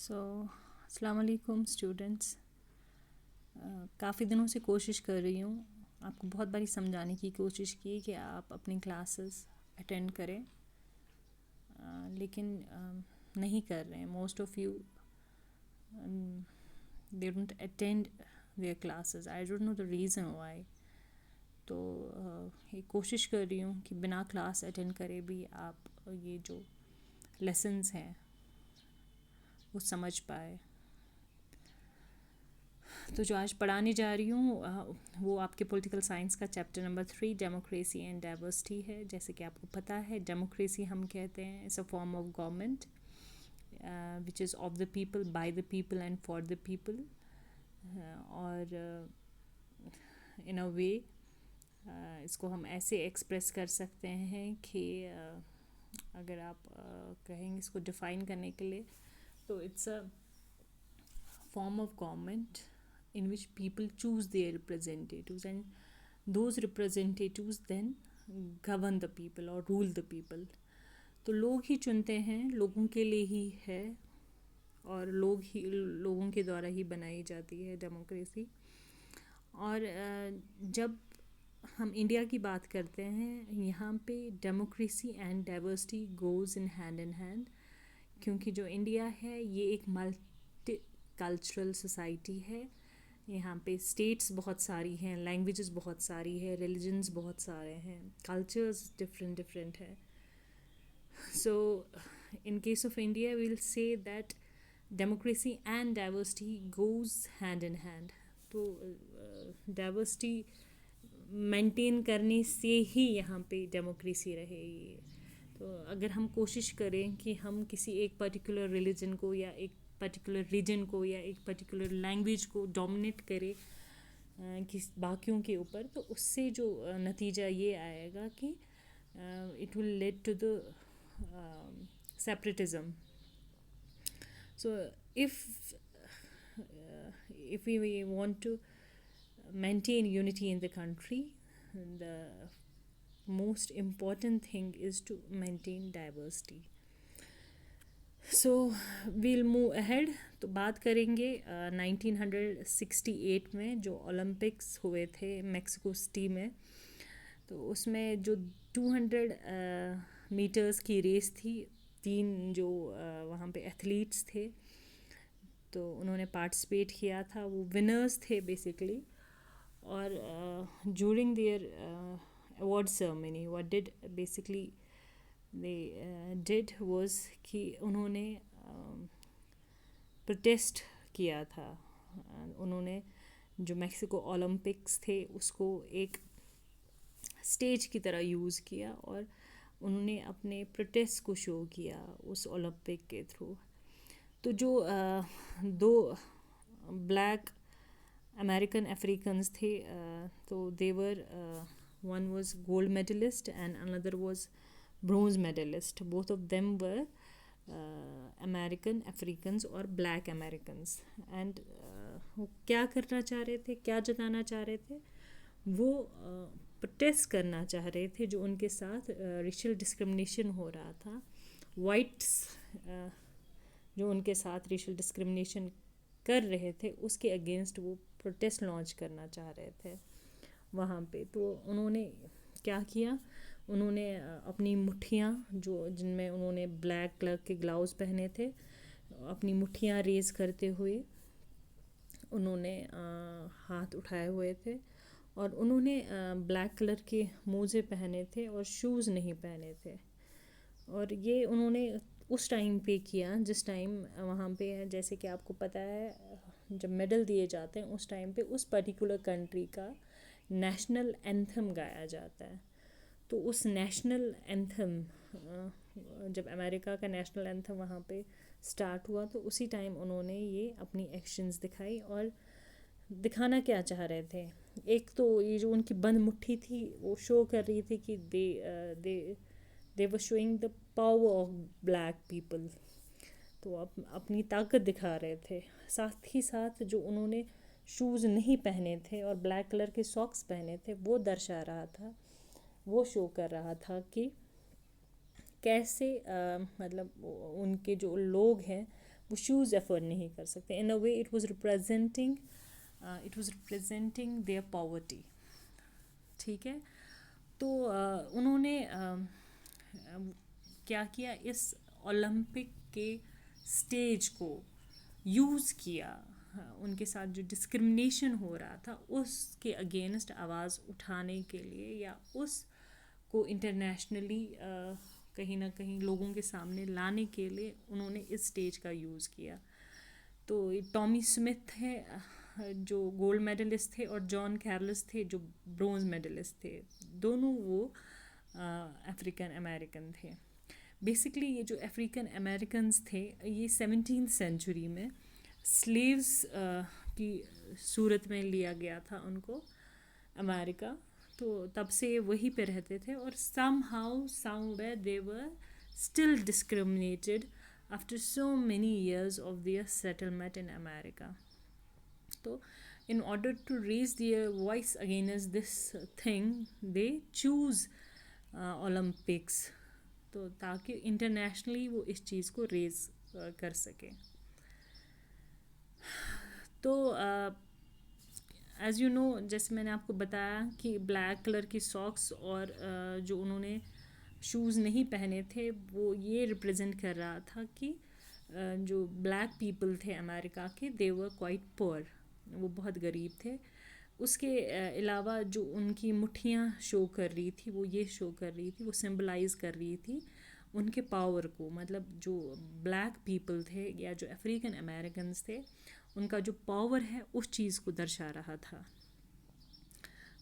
अस्सलाम वालेकुम स्टूडेंट्स। काफ़ी दिनों से कोशिश कर रही हूँ, आपको बहुत बारी समझाने की कोशिश की कि आप अपनी क्लासेस अटेंड करें, लेकिन नहीं कर रहे हैं। Most of you they don't attend there classes. I don't know the reason why. तो ये कोशिश कर रही हूँ कि बिना क्लास अटेंड करे भी आप ये जो लेसन्स हैं वो समझ पाए। तो जो आज पढ़ाने जा रही हूँ वो आपके पॉलिटिकल साइंस का chapter number 3 democracy and diversity है। जैसे कि आपको पता है, डेमोक्रेसी हम कहते हैं it's a form of government which is of the people, by the people and for the people. और इन अ वे इसको हम ऐसे एक्सप्रेस कर सकते हैं कि अगर आप कहेंगे इसको डिफ़ाइन करने के लिए, तो it's a form of government in which people choose their representatives, and those representatives then govern the people or rule the people. तो लोग ही चुनते हैं, लोगों के लिए ही है और लोगों के द्वारा ही बनाई जाती है डेमोक्रेसी। और जब हम इंडिया की बात करते हैं, यहाँ पे democracy and diversity goes in hand, क्योंकि जो इंडिया है ये एक मल्टी कल्चरल सोसाइटी है। यहाँ पे स्टेट्स बहुत सारी हैं, लैंग्वेजेस बहुत सारी है, रिलीजन्स बहुत सारे हैं, कल्चर्स डिफरेंट डिफरेंट है। So in case of India we will say that democracy and diversity goes hand in hand. तो डाइवर्सिटी मेंटेन करने से ही यहाँ पे डेमोक्रेसी रहेगी। तो अगर हम कोशिश करें कि हम किसी एक पर्टिकुलर रिलीजन को या एक पर्टिकुलर रीजन को या एक पर्टिकुलर लैंग्वेज को डोमिनेट करे किस बाकियों के ऊपर, तो उससे जो नतीजा ये आएगा कि it will lead to the separatism. So if we want to maintain unity in the country, the most important thing is to maintain diversity. So we'll move ahead. तो बात करेंगे 1968 में जो ओलंपिक्स हुए थे मैक्सिको सिटी में। तो उसमें जो 200 मीटर्स की रेस थी, 3 जो वहाँ पे एथलीट्स थे, तो उन्होंने पार्टिसिपेट किया था, वो विनर्स थे बेसिकली। और during their award ceremony what did basically they did was कि उन्होंने प्रोटेस्ट किया था। उन्होंने जो मैक्सिको ओलंपिक्स थे उसको एक स्टेज की तरह यूज़ किया और उन्होंने अपने प्रोटेस्ट को शो किया उस ओलंपिक के थ्रू। तो जो 2 ब्लैक अमेरिकन अफ्रीकन्स थे, तो their one was gold medalist and another was bronze medalist. Both of them were American Africans और ब्लैक अमेरिकन्स. एंड वो क्या करना चाह रहे थे, क्या जताना चाह रहे थे, वो प्रोटेस्ट करना चाह रहे थे जो उनके साथ रेशियल डिस्क्रिमिनेशन हो रहा था। वाइट्स जो उनके साथ रेशियल डिस्क्रिमिनेशन कर रहे थे उसके अगेंस्ट वो प्रोटेस्ट लॉन्च करना चाह रहे थे वहाँ पे। तो उन्होंने क्या किया, उन्होंने अपनी मुट्ठियाँ जो जिनमें उन्होंने ब्लैक कलर के ग्लव्स पहने थे, अपनी मुट्ठियाँ रेज़ करते हुए उन्होंने हाथ उठाए हुए थे और उन्होंने ब्लैक कलर के मोजे पहने थे और शूज़ नहीं पहने थे। और ये उन्होंने उस टाइम पे किया जिस टाइम वहाँ पे, जैसे कि आपको पता है, जब मेडल दिए जाते हैं उस टाइम पे उस पर्टिकुलर कंट्री का नेशनल एंथम गाया जाता है। तो उस नेशनल एंथम, जब अमेरिका का नेशनल एंथम वहाँ पे स्टार्ट हुआ, तो उसी टाइम उन्होंने ये अपनी एक्शंस दिखाई। और दिखाना क्या चाह रहे थे, एक तो ये जो उनकी बंद मुट्ठी थी वो शो कर रही थी कि they were showing the power of black people. तो अपनी ताकत दिखा रहे थे। साथ ही साथ जो उन्होंने शूज़ नहीं पहने थे और ब्लैक कलर के सॉक्स पहने थे, वो दर्शा रहा था, वो शो कर रहा था कि कैसे मतलब उनके जो लोग हैं वो शूज़ अफोर्ड नहीं कर सकते. In a way it was representing their poverty. ठीक है. तो उन्होंने क्या किया, इस ओलंपिक के स्टेज को यूज़ किया. उनके साथ जो डिस्क्रिमिनेशन हो रहा था उसके अगेंस्ट आवाज़ उठाने के लिए, या उसको इंटरनेशनली कहीं ना कहीं लोगों के सामने लाने के लिए उन्होंने इस स्टेज का यूज़ किया. तो टॉमी स्मिथ थे जो गोल्ड मेडलिस्ट थे, और जॉन कैरलस थे जो ब्रोंज मेडलिस्ट थे. दोनों वो अफ्रीकन अमेरिकन थे. बेसिकली ये जो अफ्रीकन अमेरिकन्स थे, ये 17th सेंचुरी में स्लेव्स की सूरत में लिया गया था उनको अमेरिका. तो तब से वहीं पे रहते थे, और somehow somewhere they were still discriminated after so many years of their settlement in America. So in order to raise their voice against this thing, they choose Olympics, तो ताकि इंटरनेशनली वो इस चीज़ को रेज कर सके. तो एज़ यू नो, जैसे मैंने आपको बताया कि ब्लैक कलर की सॉक्स और जो उन्होंने शूज़ नहीं पहने थे, वो ये रिप्रेजेंट कर रहा था कि जो ब्लैक पीपल थे अमेरिका के, दे वर क्वाइट पुअर, वो बहुत गरीब थे. उसके अलावा जो उनकी मुट्ठियाँ शो कर रही थी, वो ये शो कर रही थी, वो सिंबलाइज कर रही थी उनके पावर को. मतलब जो ब्लैक पीपल थे या जो अफ्रीकन अमेरिकन्स थे, उनका जो पावर है उस चीज़ को दर्शा रहा था.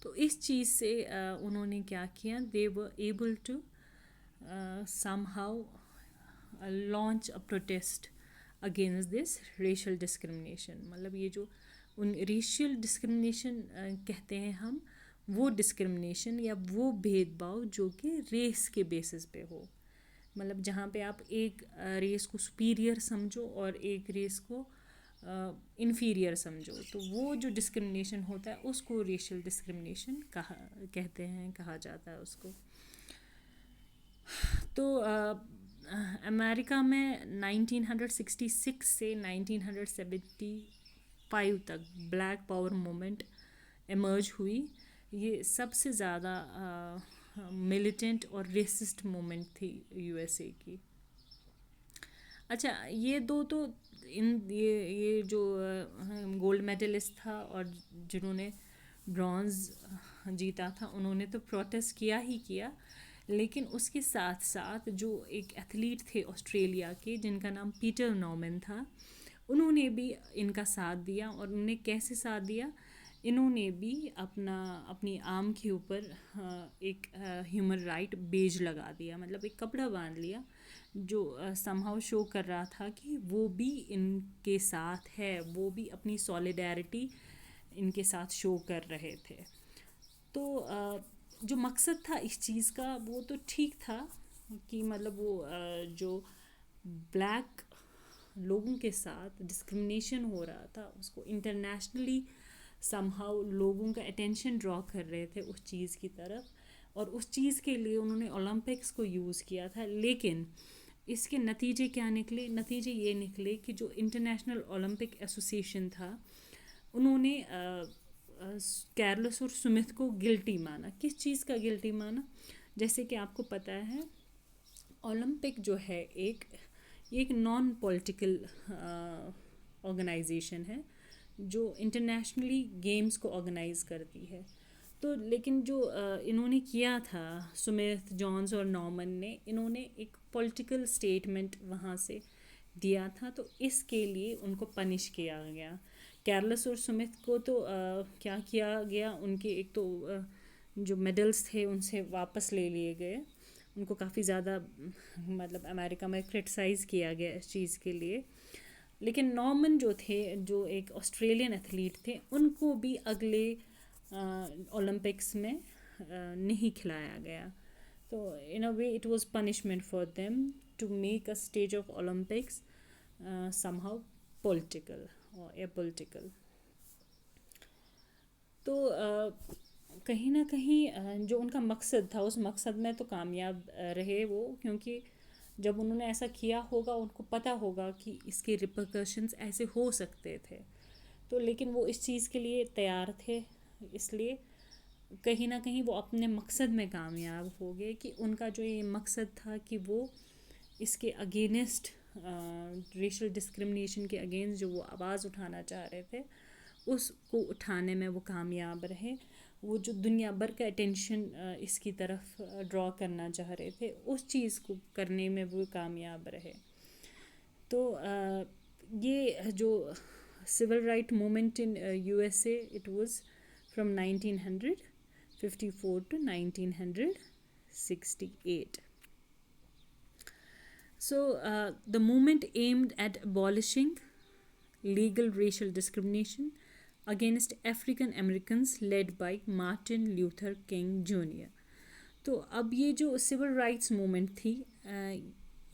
तो इस चीज़ से उन्होंने क्या किया, they were able to somehow launch a protest against this racial discrimination. मतलब ये जो उन रेशियल डिस्क्रिमिनेशन कहते हैं हम, वो डिस्क्रिमिनेशन या वो भेदभाव जो कि रेस के बेसिस पे हो. मतलब जहाँ पे आप एक रेस को सुपीरियर समझो और एक रेस को इन्फीरियर समझो, तो वो जो डिस्क्रिमिनेशन होता है उसको रेशियल डिस्क्रिमिनेशन कहा जाता है उसको. तो अमेरिका में 1966 से 1975 तक ब्लैक पावर मूवमेंट इमर्ज हुई. ये सबसे ज़्यादा मिलिटेंट और रेसिस्ट मूवमेंट थी यूएसए की. अच्छा, ये दो तो ये जो गोल्ड मेडलिस्ट था और जिन्होंने ब्रॉन्ज जीता था, उन्होंने तो प्रोटेस्ट किया ही किया. लेकिन उसके साथ साथ जो एक एथलीट थे ऑस्ट्रेलिया के जिनका नाम पीटर नॉर्मन था, उन्होंने भी इनका साथ दिया. और उन्होंने कैसे साथ दिया, इन्होंने भी अपनी आर्म के ऊपर एक ह्यूमन राइट बेज लगा दिया. मतलब एक कपड़ा बांध लिया जो समहाउ शो कर रहा था कि वो भी इनके साथ है, वो भी अपनी सॉलिडेरिटी इनके साथ शो कर रहे थे. तो जो मकसद था इस चीज़ का वो तो ठीक था कि मतलब वो जो ब्लैक लोगों के साथ डिस्क्रिमिनेशन हो रहा था उसको इंटरनेशनली समहाउ लोगों का अटेंशन ड्रॉ कर रहे थे उस चीज़ की तरफ, और उस चीज़ के लिए उन्होंने ओलंपिक्स को यूज़ किया था. लेकिन इसके नतीजे क्या निकले, नतीजे ये निकले कि जो इंटरनेशनल ओलंपिक एसोसिएशन था, उन्होंने कैरलस और स्मिथ को गिल्टी माना. किस चीज़ का गिल्टी माना, जैसे कि आपको पता है ओलंपिक जो है एक नॉन पॉलिटिकल ऑर्गेनाइजेशन है जो इंटरनेशनली गेम्स को ऑर्गेनाइज करती है. तो लेकिन जो इन्होंने किया था, स्मिथ, जॉन्स और नॉर्मन ने, इन्होंने एक पॉलिटिकल स्टेटमेंट वहाँ से दिया था, तो इसके लिए उनको पनिश किया गया. कैरलस और स्मिथ को तो क्या किया गया, उनके एक तो जो मेडल्स थे उनसे वापस ले लिए गए. उनको काफ़ी ज़्यादा मतलब अमेरिका में क्रिटिसाइज़ किया गया इस चीज़ के लिए. लेकिन नॉर्मन जो थे, जो एक ऑस्ट्रेलियन एथलीट थे, उनको भी अगले ओलंपिक्स में नहीं खिलाया गया. तो in a way it was punishment for them to make a stage of Olympics somehow political और एपॉलिटिकल. तो कहीं ना कहीं जो उनका मकसद था उस मकसद में तो कामयाब रहे वो, क्योंकि जब उन्होंने ऐसा किया होगा उनको पता होगा कि इसके रिpercussions ऐसे हो सकते थे, तो लेकिन वो इस चीज़ के लिए तैयार थे, इसलिए कहीं ना कहीं वो अपने मकसद में कामयाब हो गए कि उनका जो ये मकसद था कि वो इसके अगेंस्ट, रेशल डिस्क्रिमिनेशन के अगेंस्ट जो वो आवाज़ उठाना चाह रहे थे उसको उठाने में वो कामयाब रहे। वो जो दुनिया भर का अटेंशन इसकी तरफ ड्रॉ करना चाह रहे थे उस चीज़ को करने में वो कामयाब रहे। तो ये जो civil right movement in USA, it was from 1954 to 1968. So the movement aimed at abolishing legal racial discrimination against African Americans led by Martin Luther King Jr. तो अब ये जो सिविल राइट्स मूवमेंट थी,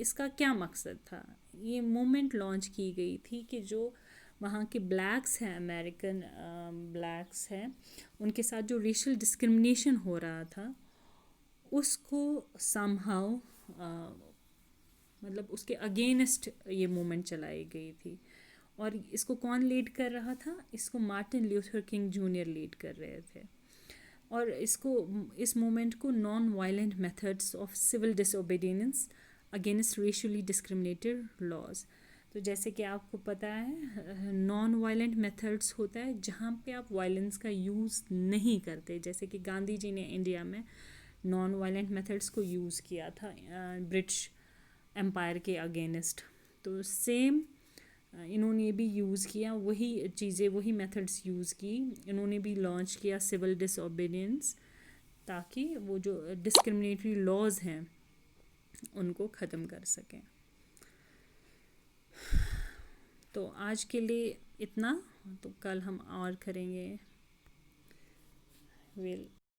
इसका क्या मकसद था? ये मूवमेंट लॉन्च की गई थी कि जो वहाँ के ब्लैक्स हैं, अमेरिकन ब्लैक्स हैं, उनके साथ जो रेशल डिस्क्रिमिनेशन हो रहा था उसको समहाउ मतलब उसके अगेंस्ट ये मूवमेंट चलाई गई थी। और इसको कौन लीड कर रहा था? इसको Martin Luther King junior lead कर रहे थे। और इस मूवमेंट को non violent methods of civil disobedience against racially discriminated laws. तो जैसे कि आपको पता है नॉन वायलेंट मेथड्स होता है जहाँ पे आप वायलेंस का यूज़ नहीं करते, जैसे कि गांधी जी ने इंडिया में नॉन वायलेंट मेथड्स को यूज़ किया था ब्रिटिश एम्पायर के अगेंस्ट। तो सेम इन्होंने भी यूज़ किया, वही चीज़ें वही मेथड्स यूज़ की, इन्होंने भी लॉन्च किया सिविल डिसओबीडियंस, ताकि वो जो डिस्क्रिमिनेटरी लॉज हैं उनको ख़त्म कर सकें। तो आज के लिए इतना, तो कल हम और करेंगे।